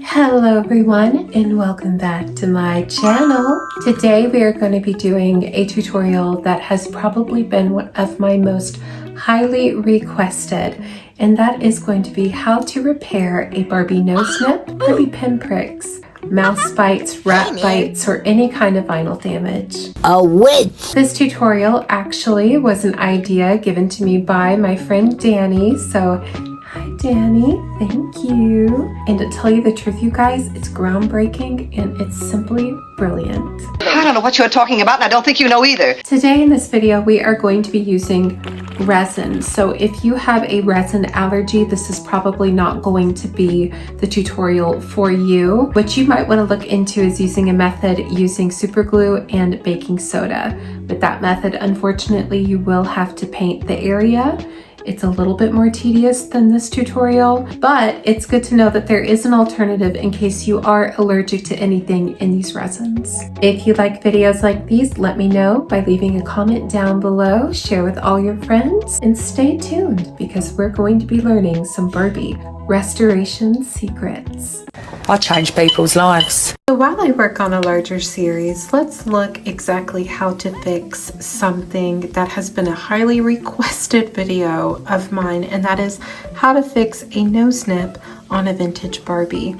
Hello everyone and welcome back to my channel. Today we are going to be doing a tutorial that has probably been one of my most highly requested, and that is going to be how to repair a Barbie nose snip, Barbie pinpricks, mouse bites, rat bites, or any kind of vinyl damage. A witch! This tutorial actually was an idea given to me by my friend Danny, so hi Danny, thank you. And to tell you the truth, you guys, it's groundbreaking and it's simply brilliant. I don't know what you're talking about, and I don't think you know either. Today in this video, we are going to be using resin. So if you have a resin allergy, this is probably not going to be the tutorial for you. What you might want to look into is using a method using super glue and baking soda. With that method, unfortunately, you will have to paint the area. It's a little bit more tedious than this tutorial, but it's good to know that there is an alternative in case you are allergic to anything in these resins. If you like videos like these, let me know by leaving a comment down below, share with all your friends, and stay tuned because we're going to be learning some Barbie restoration secrets. I change people's lives. So while I work on a larger series, let's look exactly how to fix something that has been a highly requested video of mine, and that is how to fix a nose snip on a vintage Barbie.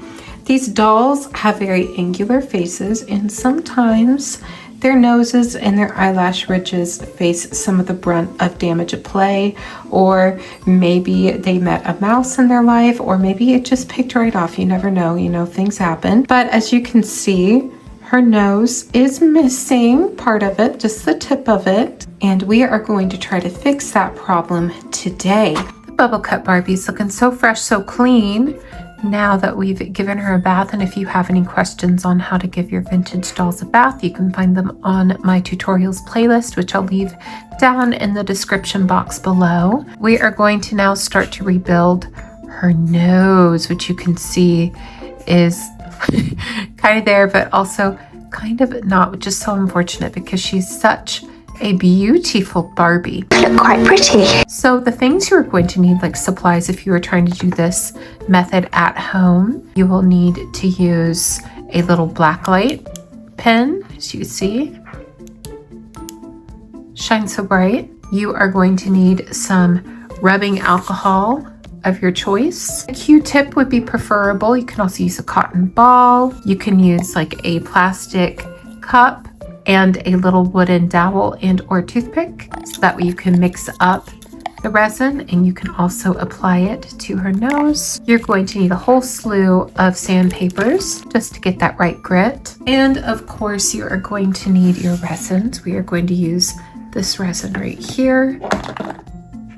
These dolls have very angular faces, and sometimes their noses and their eyelash ridges face some of the brunt of damage at play, or maybe they met a mouse in their life, or maybe it just picked right off. You never know, things happen. But as you can see, her nose is missing part of it, just the tip of it, and we are going to try to fix that problem today. The Bubble Cut Barbie's looking so fresh, so clean now that we've given her a bath. And if you have any questions on how to give your vintage dolls a bath, you can find them on my tutorials playlist, which I'll leave down in the description box below. We are going to now start to rebuild her nose, which you can see is kind of there, but also kind of not, which is so unfortunate because she's such a beautiful Barbie. You look quite pretty. So the things you're going to need, like supplies, if you are trying to do this method at home, you will need to use a little blacklight pen, as you see. Shine so bright. You are going to need some rubbing alcohol of your choice. A Q-tip would be preferable. You can also use a cotton ball. You can use like a plastic cup and a little wooden dowel and or toothpick, so that way you can mix up the resin and you can also apply it to her nose. You're going to need a whole slew of sandpapers just to get that right grit. And of course you are going to need your resins. We are going to use this resin right here,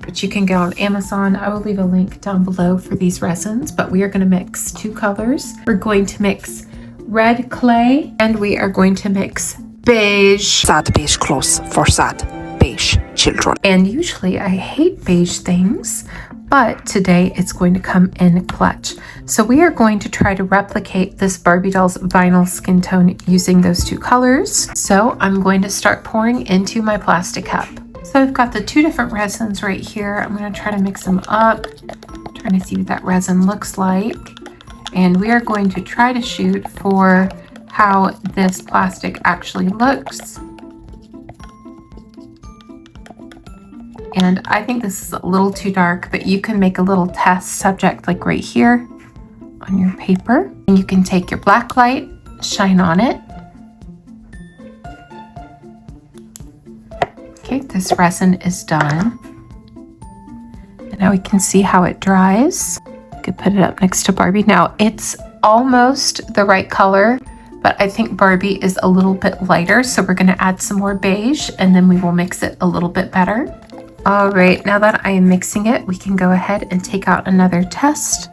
which you can get on Amazon. I will leave a link down below for these resins, but we are going to mix two colors. We're going to mix red clay and we are going to mix beige. Sad beige clothes for sad beige children. And usually I hate beige things, but today it's going to come in clutch. So we are going to try to replicate this Barbie doll's vinyl skin tone using those two colors. So I'm going to start pouring into my plastic cup. So I've got the two different resins right here. I'm going to try to mix them up, trying to see what that resin looks like. And we are going to try to shoot for how this plastic actually looks. And I think this is a little too dark, but you can make a little test subject like right here on your paper. And you can take your black light, shine on it. Okay, this resin is done. And now we can see how it dries. You could put it up next to Barbie. Now it's almost the right color, but I think Barbie is a little bit lighter, so we're going to add some more beige and then we will mix it a little bit better. All right, now that I am mixing it, we can go ahead and take out another test.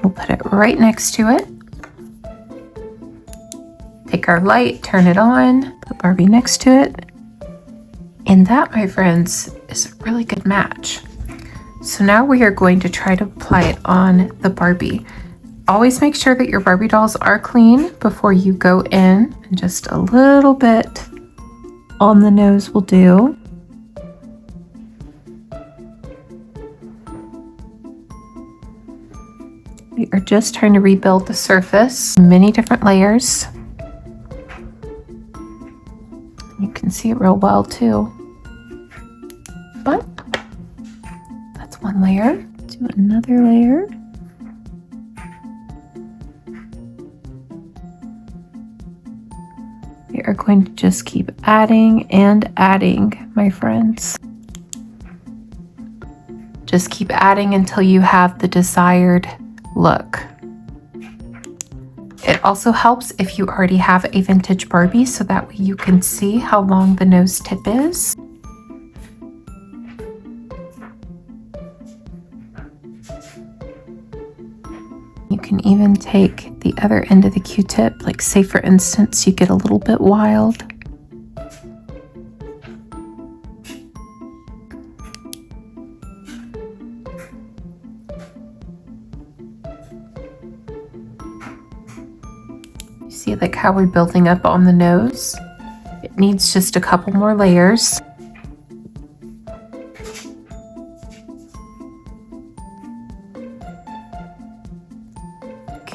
We'll put it right next to it. Take our light, turn it on, put Barbie next to it. And that, my friends, is a really good match. So now we are going to try to apply it on the Barbie. Always make sure that your Barbie dolls are clean before you go in, and just a little bit on the nose will do. We are We're just trying to rebuild the surface. Many different layers. You can see it real well too. But that's one layer. Do another layer. We are going to just keep adding and adding, my friends. Just keep adding until you have the desired look. It also helps if you already have a vintage Barbie, so that way you can see how long the nose tip is. You can even take the other end of the Q-tip, like say for instance, you get a little bit wild. You see like how we're building up on the nose? It needs just a couple more layers.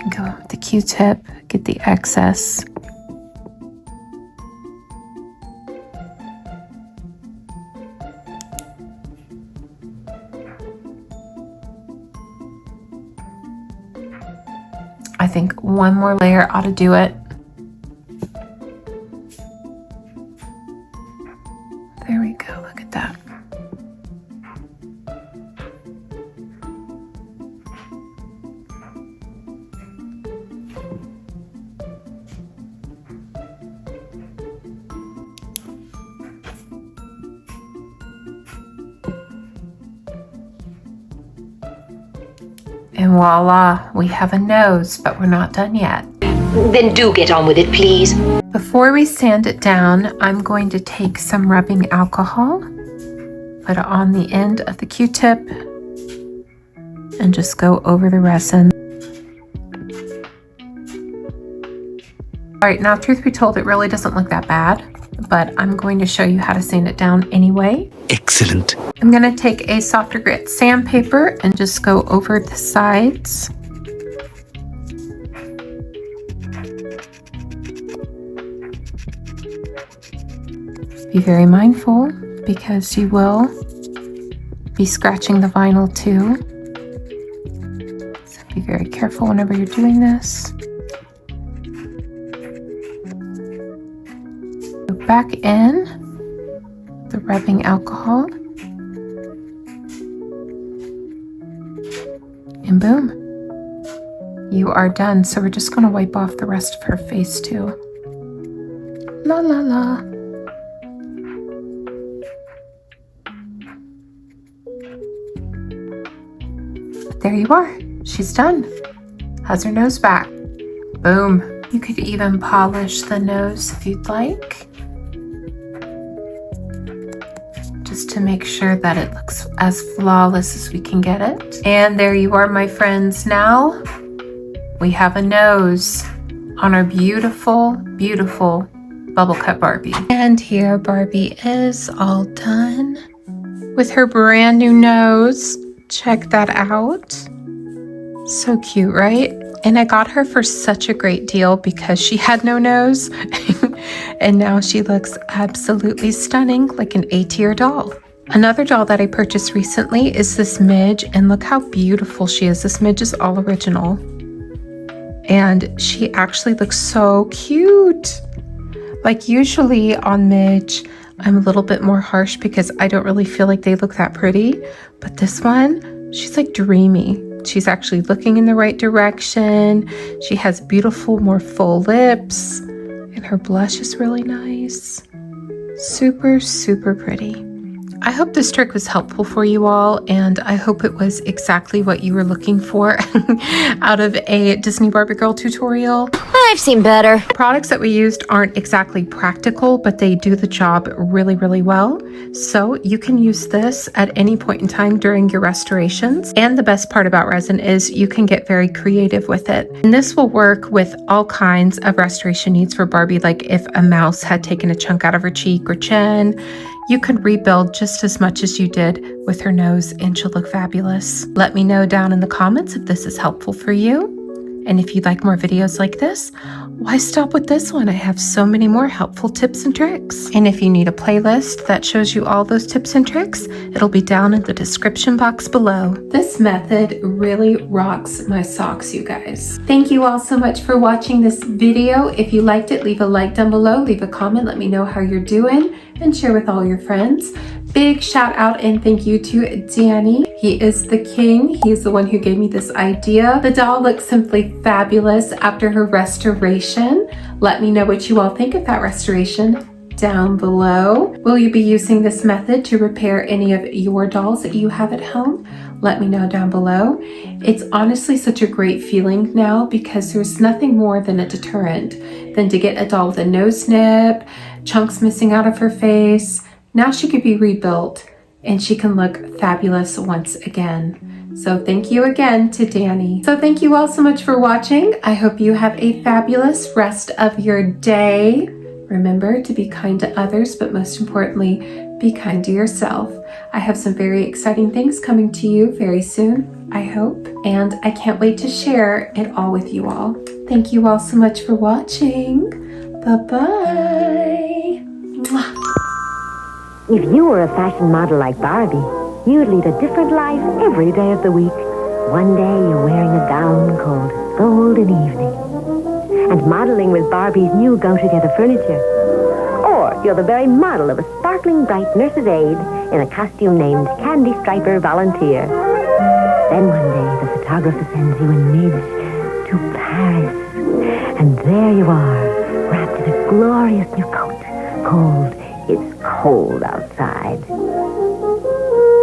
Go with the Q-tip, get the excess. I think one more layer ought to do it. There we go, look at that. And voila, we have a nose, but we're not done yet. Then do get on with it, please. Before we sand it down, I'm going to take some rubbing alcohol, put it on the end of the Q-tip, and just go over the resin. All right, now truth be told, it really doesn't look that bad, but I'm going to show you how to sand it down anyway. Excellent. I'm going to take a softer grit sandpaper and just go over the sides. Be very mindful because you will be scratching the vinyl too. So be very careful whenever you're doing this. Go back in the rubbing alcohol. And boom, you are done. So we're just going to wipe off the rest of her face too. La la la. There you are. She's done. Has her nose back. Boom. You could even polish the nose if you'd like, just to make sure that it looks as flawless as we can get it. And there you are, my friends. Now we have a nose on our beautiful, beautiful bubble cut Barbie. And here Barbie is all done with her brand new nose. Check that out. So cute, right? And I got her for such a great deal because she had no nose. And now she looks absolutely stunning, like an A-tier doll. Another doll that I purchased recently is this midge, and look how beautiful she is. This midge is all original. And she actually looks so cute. Like usually on midge, I'm a little bit more harsh because I don't really feel like they look that pretty. But this one, she's like dreamy. She's actually looking in the right direction. She has beautiful, more full lips. And her blush is really nice. Super, super pretty. I hope this trick was helpful for you all, and I hope it was exactly what you were looking for out of a Disney Barbie Girl tutorial. I've seen better. Products that we used aren't exactly practical, but they do the job really, really well. So you can use this at any point in time during your restorations. And the best part about resin is you can get very creative with it. And this will work with all kinds of restoration needs for Barbie, like if a mouse had taken a chunk out of her cheek or chin, you could rebuild just as much as you did with her nose and she'll look fabulous. Let me know down in the comments if this is helpful for you. And if you'd like more videos like this, why stop with this one? I have so many more helpful tips and tricks. And if you need a playlist that shows you all those tips and tricks, it'll be down in the description box below. This method really rocks my socks, you guys. Thank you all so much for watching this video. If you liked it, leave a like down below, leave a comment, let me know how you're doing, and share with all your friends. Big shout out and thank you to Danny. He is the king. He's the one who gave me this idea. The doll looks simply fabulous after her restoration. Let me know what you all think of that restoration down below. Will you be using this method to repair any of your dolls that you have at home? Let me know down below. It's honestly such a great feeling now because there's nothing more than a deterrent than to get a doll with a nose snip, chunks missing out of her face. Now she could be rebuilt and she can look fabulous once again. So thank you again to Danny. So thank you all so much for watching. I hope you have a fabulous rest of your day. Remember to be kind to others, but most importantly, be kind to yourself. I have some very exciting things coming to you very soon, I hope. And I can't wait to share it all with you all. Thank you all so much for watching. Bye-bye. Mwah. If you were a fashion model like Barbie, you'd lead a different life every day of the week. One day you're wearing a gown called Golden Evening and modeling with Barbie's new go-together furniture. Or you're the very model of a sparkling bright nurse's aide in a costume named Candy Striper Volunteer. Then one day the photographer sends you in Midge to Paris. And there you are, wrapped in a glorious new coat called It's Cold Outside.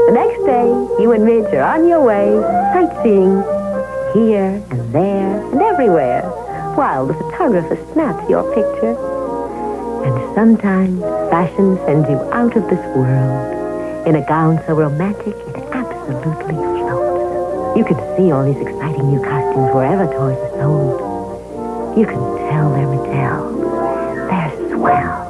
The next day, you and Midge are on your way, sightseeing here and there and everywhere, while the photographer snaps your picture. And sometimes fashion sends you out of this world in a gown so romantic it absolutely floats. You can see all these exciting new costumes wherever toys are sold. You can tell they're Mattel. They're swell.